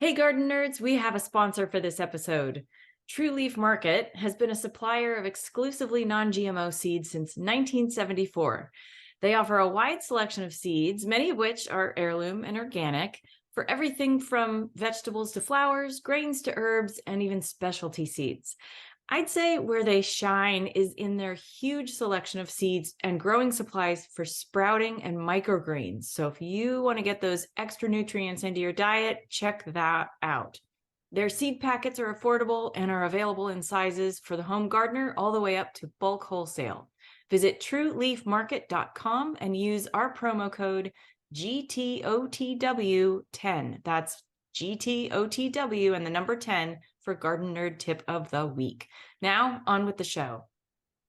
Hey, garden nerds, we have a sponsor for this episode. True Leaf Market has been a supplier of exclusively non-GMO seeds since 1974. They offer a wide selection of seeds, many of which are heirloom and organic, for everything from vegetables to flowers, grains to herbs, and even specialty seeds. I'd say where they shine is in their huge selection of seeds and growing supplies for sprouting and microgreens. So if you want to get those extra nutrients into your diet, check that out. Their seed packets are affordable and are available in sizes for the home gardener all the way up to bulk wholesale. Visit trueleafmarket.com and use our promo code GTOTW10. That's GTOTW and the number 10 for Garden Nerd Tip of the Week. Now, on with the show.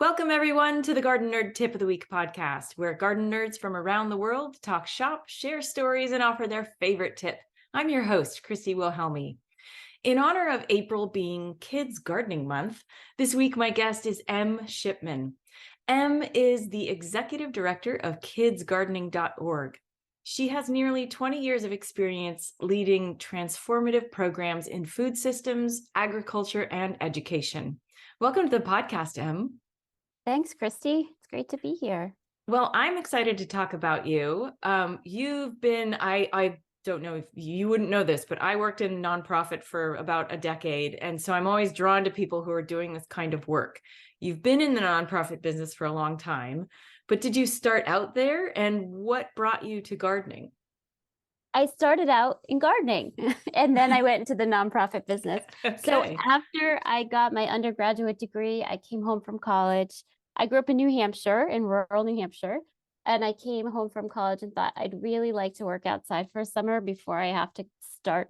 Welcome, everyone, to the Garden Nerd Tip of the Week podcast, where garden nerds from around the world talk shop, share stories, and offer their favorite tip. I'm your host, Christy Wilhelmy. In honor of April being Kids Gardening Month, this week my guest is M. Shipman. M is the executive director of kidsgardening.org. She has nearly 20 years of experience leading transformative programs in food systems, agriculture, and education. Welcome to the podcast, Em. Thanks, Christy. It's great to be here. Well, I'm excited to talk about you. You've been, I don't know if you wouldn't know this, but I worked in nonprofit for about a decade. And so I'm always drawn to people who are doing this kind of work. You've been in the nonprofit business for a long time. But did you start out there, and what brought you to gardening? I started out in gardening and then I went into the nonprofit business. Okay. So after I got my undergraduate degree, I came home from college. I grew up in New Hampshire, in rural New Hampshire, and I came home from college and thought I'd really like to work outside for a summer before I have to start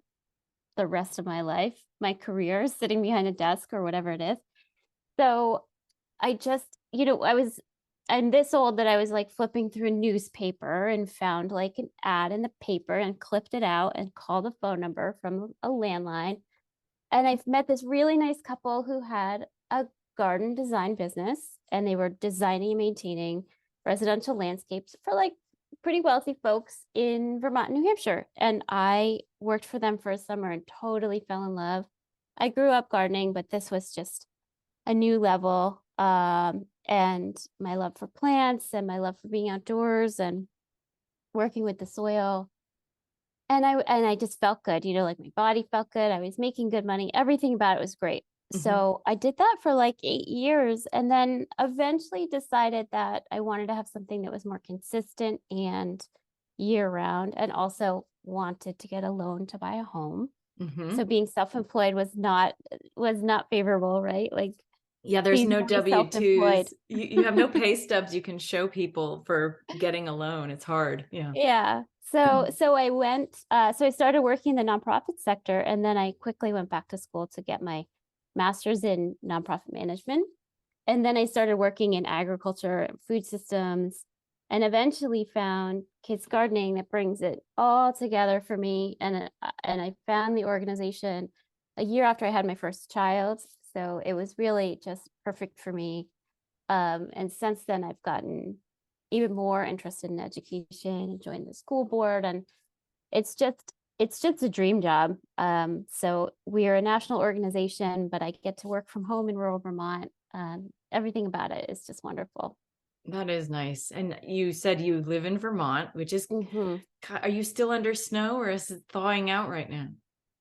the rest of my life, my career, sitting behind a desk or whatever it is. So I just, I'm this old that I was like flipping through a newspaper and found like an ad in the paper and clipped it out and called a phone number from a landline. And I've met this really nice couple who had a garden design business, and they were designing and maintaining residential landscapes for like pretty wealthy folks in Vermont and New Hampshire. And I worked for them for a summer and totally fell in love. I grew up gardening, but this was just a new level. And my love for plants and my love for being outdoors and working with the soil. And I just felt good, like my body felt good. I was making good money. Everything about it was great. Mm-hmm. So I did that for like 8 years, and then eventually decided that I wanted to have something that was more consistent and year round, and also wanted to get a loan to buy a home. Mm-hmm. So being self-employed was not favorable, right? Like, yeah, there's no W-2s. You have no pay stubs you can show people for getting a loan. It's hard. Yeah. Yeah. So I went, so I started working in the nonprofit sector, and then I quickly went back to school to get my master's in nonprofit management. And then I started working in agriculture and food systems, and eventually found Kids Gardening that brings it all together for me. And I found the organization a year after I had my first child. So it was really just perfect for me. And since then, I've gotten even more interested in education and joined the school board. And it's just a dream job. So we are a national organization, but I get to work from home in rural Vermont. Everything about it is just wonderful. That is nice. And you said you live in Vermont, which is, Are you still under snow, or is it thawing out right now?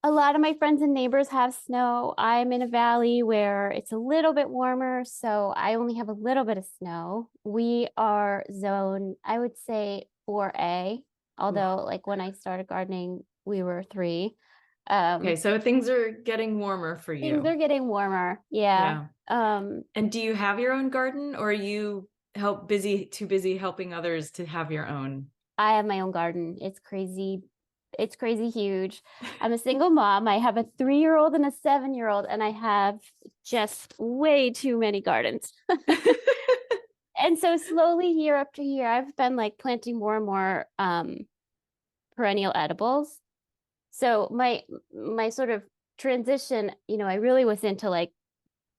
A lot of my friends and neighbors have snow. I'm in a valley where it's a little bit warmer, so I only have a little bit of snow. We are zone, I would say 4A, although like when I started gardening, we were 3. Okay, so things are getting warmer for you. Things are getting warmer, yeah. And do you have your own garden, or are you too busy helping others to have your own? I have my own garden. It's crazy. It's crazy huge. I'm a single mom. I have a 3-year-old and a 7-year-old, and I have just way too many gardens. And so slowly, year after year, I've been like planting more and more perennial edibles. So my sort of transition, I really was into like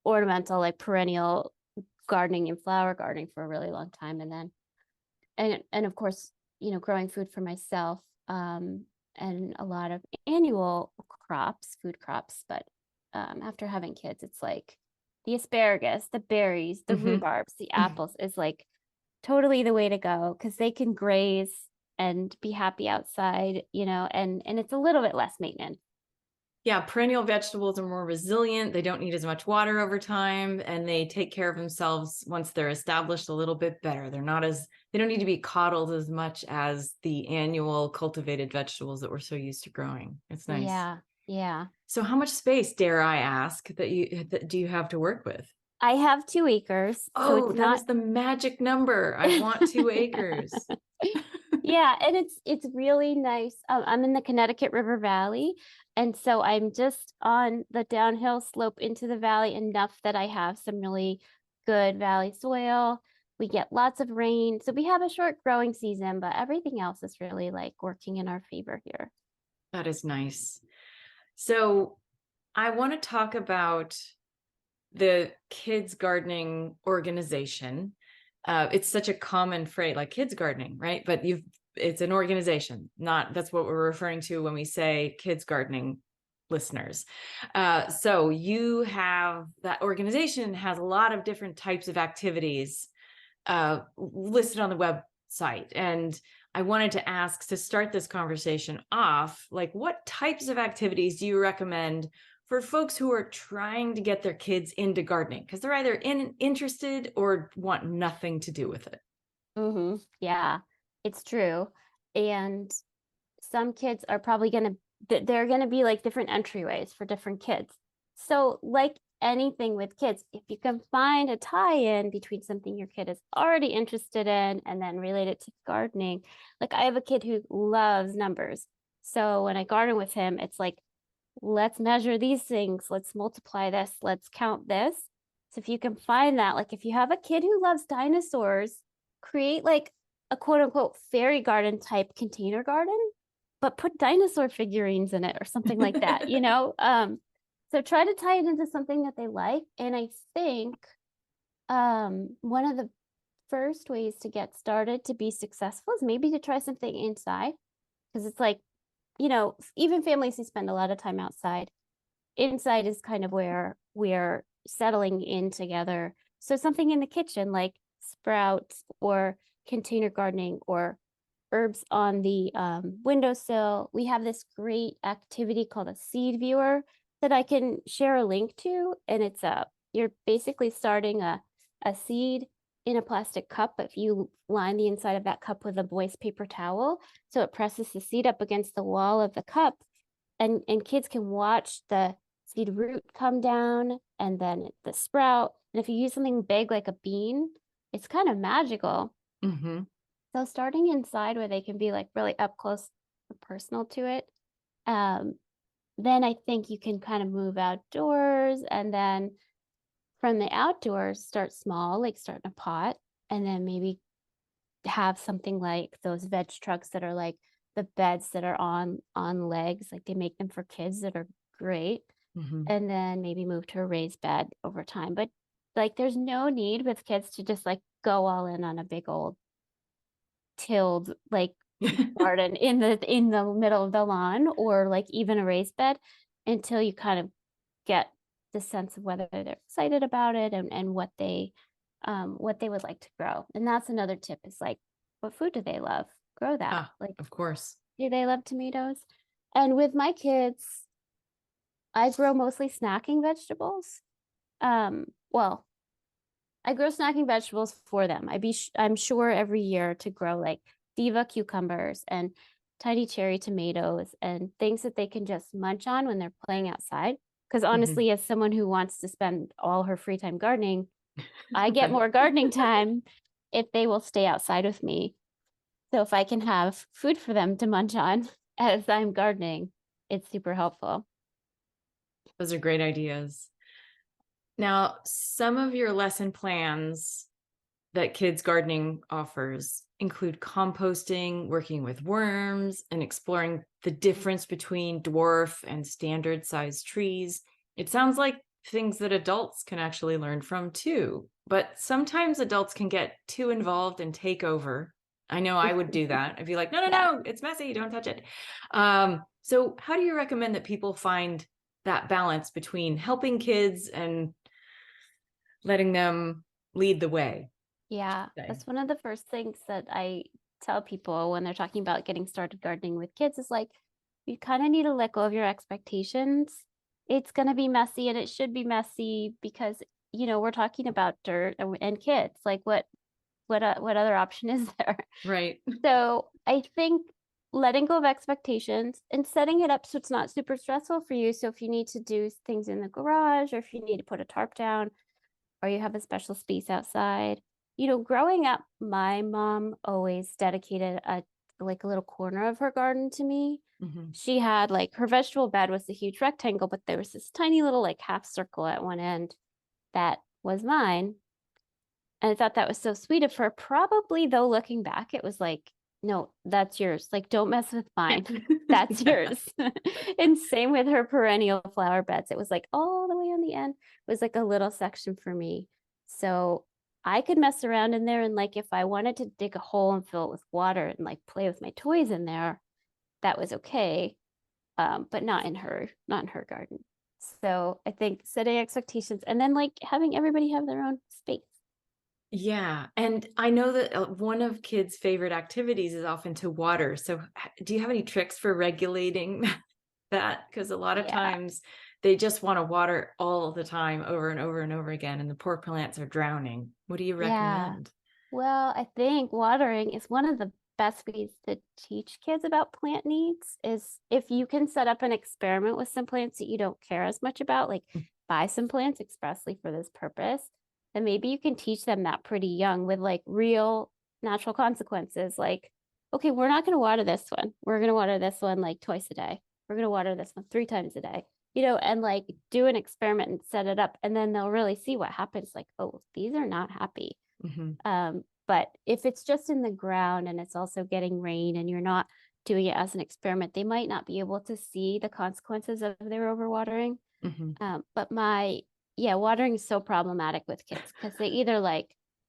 ornamental, like perennial gardening and flower gardening for a really long time. And then, and of course, growing food for myself. and a lot of annual crops, food crops. But after having kids, it's like the asparagus, the berries, the Mhm. rhubarbs, the apples is like totally the way to go because they can graze and be happy outside, and it's a little bit less maintenance. Yeah, perennial vegetables are more resilient. They don't need as much water over time, and they take care of themselves once they're established a little bit better. They don't need to be coddled as much as the annual cultivated vegetables that we're so used to growing. It's nice. Yeah, yeah. So how much space, dare I ask, that do you have to work with? I have 2 acres, so Oh, it's that not. is the magic number. I want 2 acres. Yeah, and it's really nice. I'm in the Connecticut River Valley, and so I'm just on the downhill slope into the valley enough that I have some really good valley soil. We get lots of rain, so we have a short growing season, but everything else is really like working in our favor here. That is nice. So I want to talk about the kids gardening organization. It's such a common phrase, like kids gardening, right? But it's an organization, not that's what we're referring to when we say kids gardening, listeners. So you have that organization has a lot of different types of activities listed on the website. And I wanted to ask, to start this conversation off, like, what types of activities do you recommend for folks who are trying to get their kids into gardening? Because they're either interested or want nothing to do with it. Yeah, it's true. And some kids are probably they're gonna be like different entryways for different kids. So like anything with kids, if you can find a tie-in between something your kid is already interested in and then relate it to gardening. Like I have a kid who loves numbers. So when I garden with him, it's like, let's measure these things, let's multiply this, let's count this. So if you can find that, like if you have a kid who loves dinosaurs, create like a quote unquote fairy garden type container garden, but put dinosaur figurines in it or something like that, so try to tie it into something that they like. And I think one of the first ways to get started to be successful is maybe to try something inside, because it's like, even families who spend a lot of time outside, inside is kind of where we're settling in together. So something in the kitchen like sprouts or container gardening or herbs on the windowsill. We have this great activity called a seed viewer that I can share a link to. And you're basically starting a seed in a plastic cup. If you line the inside of that cup with a moist paper towel, so it presses the seed up against the wall of the cup, and kids can watch the seed root come down and then the sprout. And if you use something big like a bean, it's kind of magical. Mm-hmm. So starting inside where they can be like really up close and personal to it, then I think you can kind of move outdoors, and then from the outdoors, start small, like start in a pot, and then maybe have something like those veg trucks that are like the beds that are on legs, like they make them for kids that are great. Mm-hmm. And then maybe move to a raised bed over time. But like there's no need with kids to just like go all in on a big old tilled like garden in the middle of the lawn, or like even a raised bed, until you kind of get the sense of whether they're excited about it and what they would like to grow. And that's another tip, is like, what food do they love? Grow that. Like, Of course. do they love tomatoes? And with my kids, I grow mostly snacking vegetables. Well, I grow snacking vegetables for them. I'm sure every year to grow like diva cucumbers and tiny cherry tomatoes and things that they can just munch on when they're playing outside. Because honestly, as someone who wants to spend all her free time gardening, I get more gardening time if they will stay outside with me. So if I can have food for them to munch on as I'm gardening, it's super helpful. Those are great ideas. Now, some of your lesson plans that kids gardening offers include composting, working with worms, and exploring the difference between dwarf and standard sized trees. It sounds like things that adults can actually learn from too, but sometimes adults can get too involved and take over. I know I would do that. I'd be like, no, no, Yeah. no, it's messy. Don't touch it. So how do you recommend that people find that balance between helping kids and letting them lead the way? Yeah, Say. that's one of the first things that I tell people when they're talking about getting started gardening with kids is like, you kind of need to let go of your expectations. It's going to be messy and it should be messy because, we're talking about dirt and kids. Like what other option is there? Right. So I think letting go of expectations and setting it up so it's not super stressful for you. So if you need to do things in the garage or if you need to put a tarp down, or you have a special space outside. Growing up, my mom always dedicated a little corner of her garden to me. Mm-hmm. She had her vegetable bed was a huge rectangle, but there was this tiny little half circle at one end that was mine. And I thought that was so sweet of her. Probably though, looking back, it was like, no, that's yours. Don't mess with mine. That's yours. And same with her perennial flower beds. It was all the way on the end was a little section for me. So I could mess around in there. And if I wanted to dig a hole and fill it with water and play with my toys in there, that was okay. But not in her garden. So I think setting expectations and then having everybody have their own space. Yeah. And I know that one of kids' favorite activities is often to water. So do you have any tricks for regulating that? Because a lot of Yeah. times they just want to water all the time over and over and over again, and the poor plants are drowning. What do you recommend? Well, I think watering is one of the best ways to teach kids about plant needs is if you can set up an experiment with some plants that you don't care as much about, buy some plants expressly for this purpose, then maybe you can teach them that pretty young with real natural consequences. Okay, we're not going to water this one. We're going to water this one twice a day. We're going to water this one 3 times a day. And do an experiment and set it up. And then they'll really see what happens. Oh, these are not happy. Mm-hmm. But if it's just in the ground and it's also getting rain and you're not doing it as an experiment, they might not be able to see the consequences of their overwatering. Mm-hmm. But watering is so problematic with kids because they either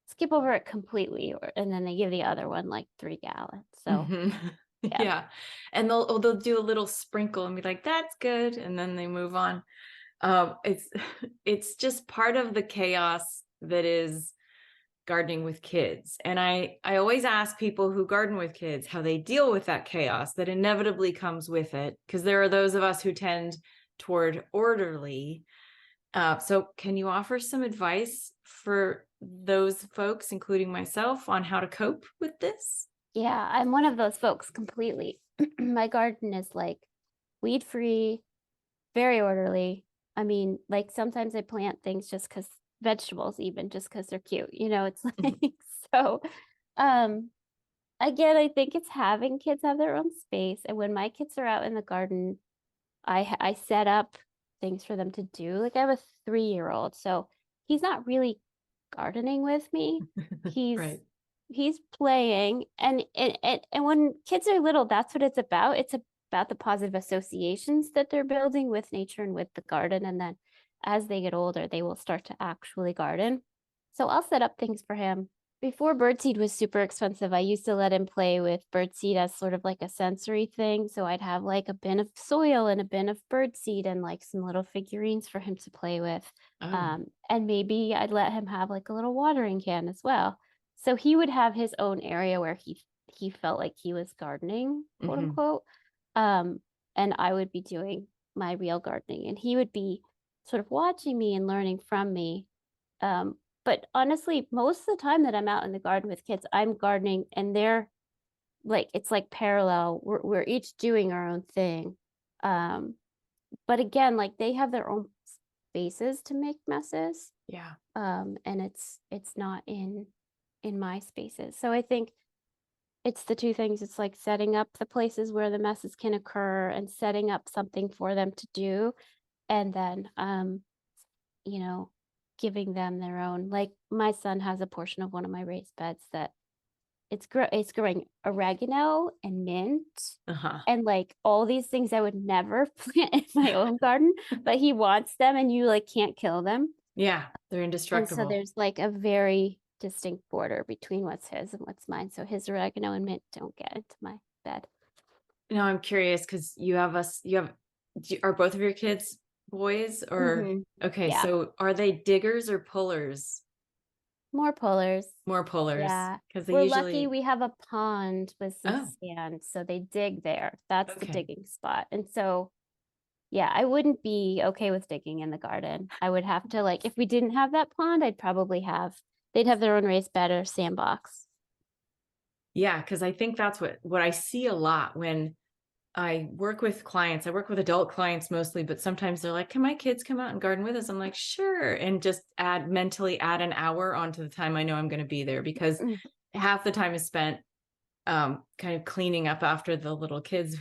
skip over it completely and then they give the other one 3 gallons. So Mm-hmm. Yeah. And they'll do a little sprinkle and be like, that's good. And then they move on. It's just part of the chaos that is gardening with kids. And I always ask people who garden with kids how they deal with that chaos that inevitably comes with it, because there are those of us who tend toward orderly. So can you offer some advice for those folks, including myself, on how to cope with this? Yeah, I'm one of those folks completely. My garden is weed free, very orderly. I mean, sometimes I plant things just because vegetables, even just because they're cute. It's so. Again, I think it's having kids have their own space, and when my kids are out in the garden, I set up things for them to do. I have a 3-year-old, so he's not really gardening with me. He's Right. he's playing, and when kids are little, that's what it's about. It's about the positive associations that they're building with nature and with the garden, and then as they get older, they will start to actually garden. So I'll set up things for him. Before birdseed was super expensive, I used to let him play with birdseed as sort of a sensory thing. So I'd have a bin of soil and a bin of birdseed and some little figurines for him to play with. Oh. And maybe I'd let him have a little watering can as well. So he would have his own area where he felt like he was gardening, quote Mm-hmm. unquote. And I would be doing my real gardening, and he would be sort of watching me and learning from me. But honestly, most of the time that I'm out in the garden with kids, I'm gardening and they're it's parallel. We're each doing our own thing. But again, they have their own spaces to make messes. Yeah. And it's not in my spaces. So I think it's the two things. It's setting up the places where the messes can occur and setting up something for them to do. And then giving them their own. My son has a portion of one of my raised beds that it's growing oregano and mint Uh-huh. and all these things I would never plant in my own garden, but he wants them and you can't kill them. Yeah, they're And so indestructible. there's a very distinct border between what's his and what's mine. So his oregano and mint don't get into my bed. Now I'm curious because are both of your kids boys or Mhm. okay, Yeah. so are they diggers or pullers? More pullers. More pullers Yeah. because they We're lucky usually we have a pond with some oh, sand, so they dig there. That's the okay. digging spot. And so, yeah, I wouldn't be okay with digging in the garden. I would have to if we didn't have that pond, they'd have their own raised bed or sandbox. Yeah, because I think that's what I see a lot when I work with clients. I work with adult clients mostly, but sometimes they're like, "Can my kids come out and garden with us?" I'm like, "Sure," and just mentally add an hour onto the time I know I'm going to be there because Mm. half the time is spent kind of cleaning up after the little kids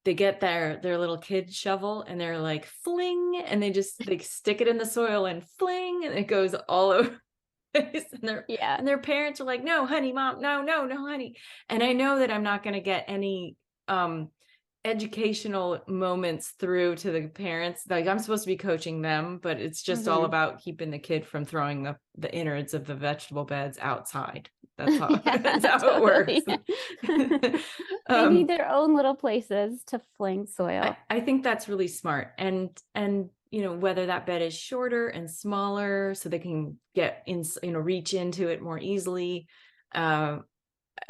they get their little kid shovel and they're like fling and they stick it in the soil and fling and it goes all over the place Yeah. and their parents are like, "No honey, mom, no honey," and I know that I'm not going to get any educational moments through to the parents. Like I'm supposed to be coaching them, but it's just all Mhm. about keeping the kid from throwing the innards of the vegetable beds outside. That's how Yeah, that's how it works. totally. They need um, their own little places to fling soil. I think that's really smart. And whether that bed is shorter and smaller so they can get in, reach into it more easily.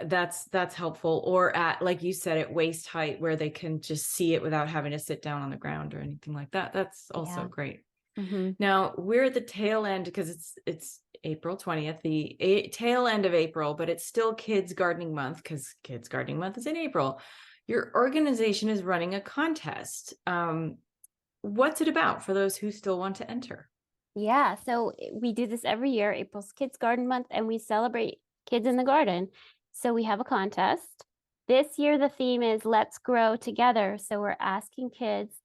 That's helpful, or at, like you said, at waist height where they can just see it without having to sit down on the ground or anything like that. That's also Yeah. great. Mhm. Now we're at the tail end because it's April 20th, the tail end of April, but it's still Kids Gardening Month because Kids Gardening Month is in April. Your organization is running a contest. What's it about for those who still want to enter? Yeah, so we do this every year. April's Kids Garden Month, and we celebrate kids in the garden. So we have a contest. This year, the theme is Let's Grow Together. So we're asking kids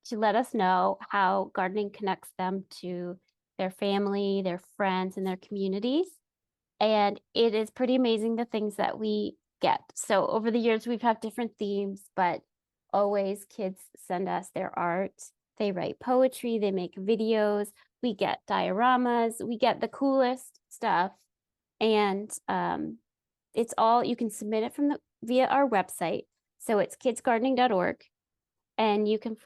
to let us know how gardening connects them to their family, their friends, and their communities. And it is pretty amazing the things that we get. So over the years, we've had different themes, but always kids send us their art. They write poetry, they make videos, we get dioramas, we get the coolest stuff. And it's all, you can submit it via our website. So it's kidsgardening.org. And you can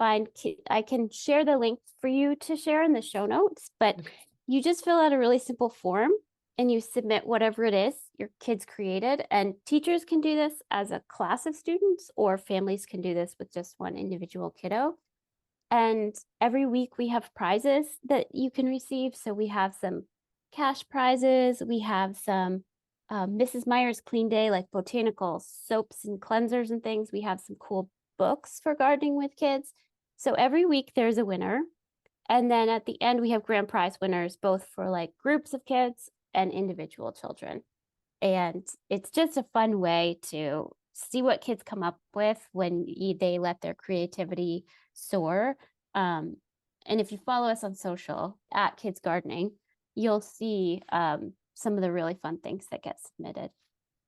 I can share the link for you to share in the show notes, but Okay. you just fill out a really simple form and you submit whatever it is your kids created. And teachers can do this as a class of students, or families can do this with just one individual kiddo. And every week we have prizes that you can receive. So we have some cash prizes. We have some Mrs. Meyer's Clean Day, like botanical soaps and cleansers and things. We have some cool books for gardening with kids. So every week there's a winner. And then at the end, we have grand prize winners, both for groups of kids and individual children. And it's just a fun way to see what kids come up with when they let their creativity soar. And if you follow us on social at Kids Gardening, you'll see some of the really fun things that get submitted.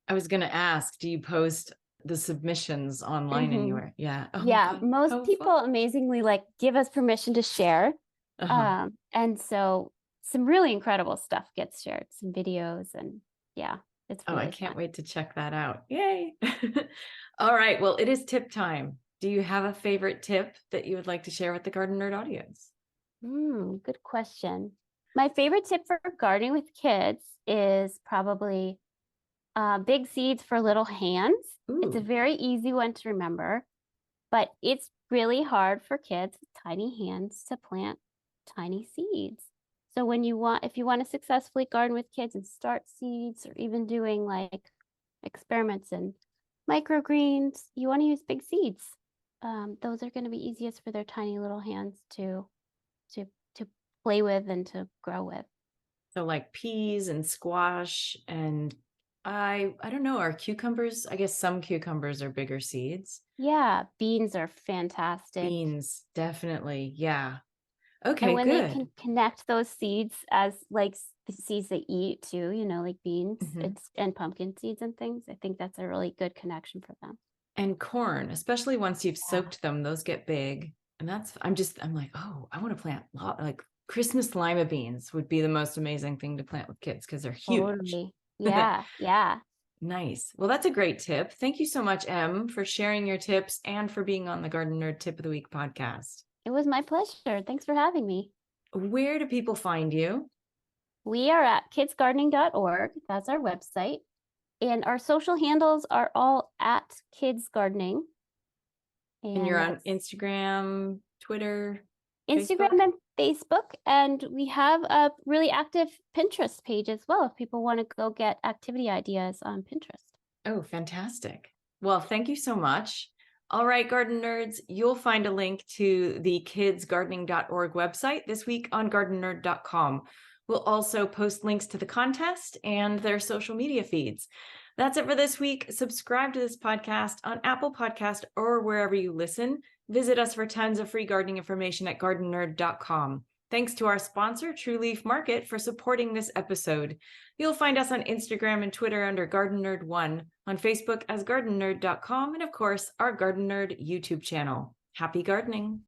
I was going to ask, do you post the submissions online anywhere? Yeah. Oh my Yeah, God. most How people fun. amazingly give us permission to share. Uh-huh. And so some really incredible stuff gets shared, some videos, and yeah, it's Oh, I really can't fun. wait to check that out. Yay. All right. Well, it is tip time. Do you have a favorite tip that you would like to share with the Garden Nerd audience? Good question. My favorite tip for gardening with kids is probably big seeds for little hands. It's a Ooh. very easy one to remember, but it's really hard for kids with tiny hands to plant tiny seeds. So if you want to successfully garden with kids and start seeds, or even doing experiments in microgreens, you want to use big seeds. Those are going to be easiest for their tiny little hands to to play with and to grow with. So like peas and squash and I don't know, are cucumbers? I guess some cucumbers are bigger seeds. Yeah, beans are fantastic. Beans, definitely. Yeah. And Okay, when they good. can connect those seeds as the seeds they eat too, like beans, Mhm. and pumpkin seeds and things, I think that's a really good connection for them. And corn, especially once you've Yeah. soaked them, those get big. And I'm like, oh, I want to plant like Christmas lima beans would be the most amazing thing to plant with kids because they're huge. Totally. Yeah, yeah. Nice. Well, that's a great tip. Thank you so much, Em, for sharing your tips and for being on the Garden Nerd Tip of the Week podcast. It was my pleasure. Thanks for having me. Where do people find you? We are at kidsgardening.org. That's our website. And our social handles are all at Kids Gardening. And you're on Instagram, Twitter, Instagram Facebook? and Facebook. And we have a really active Pinterest page as well if people want to go get activity ideas on Pinterest. Oh, fantastic. Well, thank you so much. All right, garden nerds, you'll find a link to the kidsgardening.org website this week on gardenerd.com. We'll also post links to the contest and their social media feeds. That's it for this week. Subscribe to this podcast on Apple Podcast or wherever you listen. Visit us for tons of free gardening information at gardenerd.com. Thanks to our sponsor, True Leaf Market, for supporting this episode. You'll find us on Instagram and Twitter under Gardenerd1, on Facebook as gardenerd.com, and of course, our Gardenerd YouTube channel. Happy gardening!